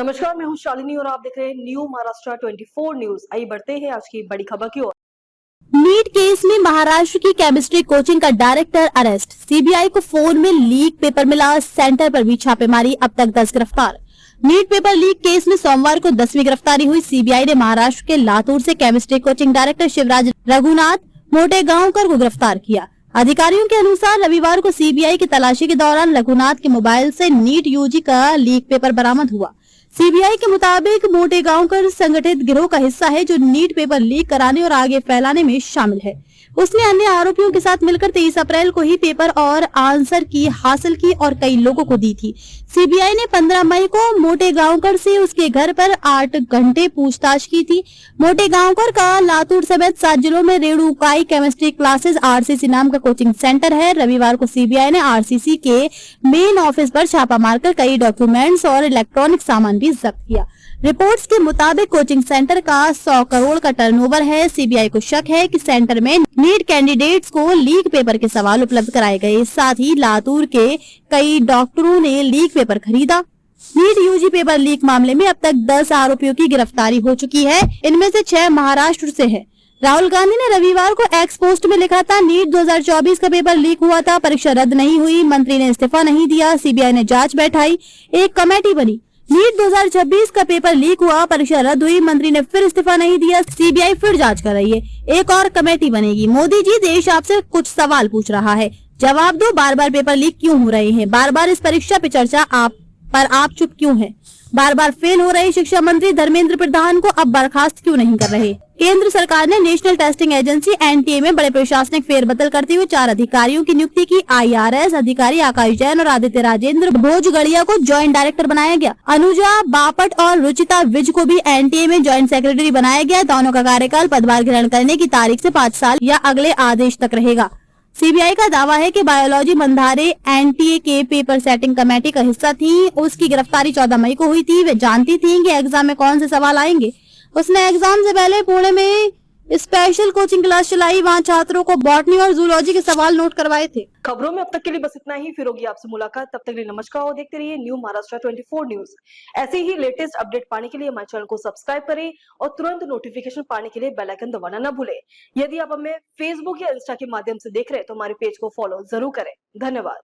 नमस्कार, मैं हूं शालिनी और आप देख रहे हैं न्यू महाराष्ट्र 24 न्यूज। आइए बढ़ते हैं आज की बड़ी खबर की ओर। नीट केस में महाराष्ट्र की केमिस्ट्री कोचिंग का डायरेक्टर अरेस्ट। सीबीआई को फोन में लीक पेपर मिला, सेंटर पर भी छापेमारी, अब तक 10 गिरफ्तार। नीट पेपर लीक केस में सोमवार को 10वीं गिरफ्तारी हुई। सीबीआई ने महाराष्ट्र के लातूर से chemistry coaching director Shivraj Raghunath Motegaonkar को गिरफ्तार किया। अधिकारियों के अनुसार रविवार को सीबीआई की तलाशी के दौरान रघुनाथ के मोबाइल से नीट यूजी का लीक पेपर बरामद हुआ। सीबीआई के मुताबिक मोटेगांवकर संगठित गिरोह का हिस्सा है जो नीट पेपर लीक कराने और आगे फैलाने में शामिल है। उसने अन्य आरोपियों के साथ मिलकर 23 अप्रैल को ही पेपर और आंसर की हासिल की और कई लोगों को दी थी। सीबीआई ने 15 मई को मोटेगांवकर से उसके घर पर 8 घंटे पूछताछ की थी। मोटेगांवकर का लातूर समेत 7 जिलों में रेणुकाई केमिस्ट्री क्लासेस आरसीसी नाम का कोचिंग सेंटर है। रविवार को सीबीआई ने आरसीसी के मेन ऑफिस पर छापा मारकर कई डॉक्यूमेंट्स और इलेक्ट्रॉनिक सामान भी जब्त किया। रिपोर्ट्स के मुताबिक कोचिंग सेंटर का 100 करोड़ का टर्नओवर है। सीबीआई को शक है कि सेंटर में नीट कैंडिडेट्स को लीक पेपर के सवाल उपलब्ध कराए गए। साथ ही लातूर के कई डॉक्टरों ने लीक पेपर खरीदा। नीट यूजी पेपर लीक मामले में अब तक 10 आरोपियों की गिरफ्तारी हो चुकी है। इनमें से 6 महाराष्ट्र से हैं। राहुल गांधी ने रविवार को एक्स पोस्ट में लिखा था, नीट 2024 का पेपर लीक हुआ था, परीक्षा रद्द नहीं हुई, मंत्री ने इस्तीफा नहीं दिया, सीबीआई ने जांच बैठाई, एक कमेटी बनी। नीट 2026 का पेपर लीक हुआ, परीक्षा रद्द हुई, मंत्री ने फिर इस्तीफा नहीं दिया, सीबीआई फिर जांच कर रही है, एक और कमेटी बनेगी। मोदी जी, देश आपसे कुछ सवाल पूछ रहा है, जवाब दो। बार बार पेपर लीक क्यों हो रहे हैं? बार बार इस परीक्षा पे चर्चा आप चुप क्यों हैं? बार बार फेल हो रहे शिक्षा मंत्री धर्मेंद्र प्रधान को अब बर्खास्त क्यों नहीं कर रहे? केंद्र सरकार ने नेशनल टेस्टिंग एजेंसी एनटीए में बड़े प्रशासनिक फेरबदल करते हुए 4 अधिकारियों की नियुक्ति की। आईआरएस अधिकारी आकाश जैन और आदित्य राजेंद्र भोजगड़िया को ज्वाइंट डायरेक्टर बनाया गया। अनुजा बापट और रुचिता विज को भी एनटीए में ज्वाइंट सेक्रेटरी बनाया गया। दोनों का कार्यकाल पदभार ग्रहण करने की तारीख से 5 साल या अगले आदेश तक रहेगा। सीबीआई का दावा है कि बायोलॉजी मंधारे एनटीए के पेपर सेटिंग कमेटी का हिस्सा थी। उसकी गिरफ्तारी 14 मई को हुई थी। वे जानती थीं कि एग्जाम में कौन से सवाल आएंगे। उसने एग्जाम से पहले पुणे में स्पेशल कोचिंग क्लास चलाई, वहां छात्रों को बॉटनी और जूलॉजी के सवाल नोट करवाए थे। खबरों में अब तक के लिए बस इतना ही। फिर होगी आपसे मुलाकात, तब तक के लिए नमस्कार और देखते रहिए न्यू महाराष्ट्र 24 न्यूज। ऐसे ही लेटेस्ट अपडेट पाने के लिए हमारे चैनल को सब्सक्राइब करें और तुरंत नोटिफिकेशन पाने के लिए बेल आइकन दबाना न भूलें। यदि आप हमें फेसबुक या इंस्टा के माध्यम से देख रहे हैं तो हमारे पेज को फॉलो जरूर करें। धन्यवाद।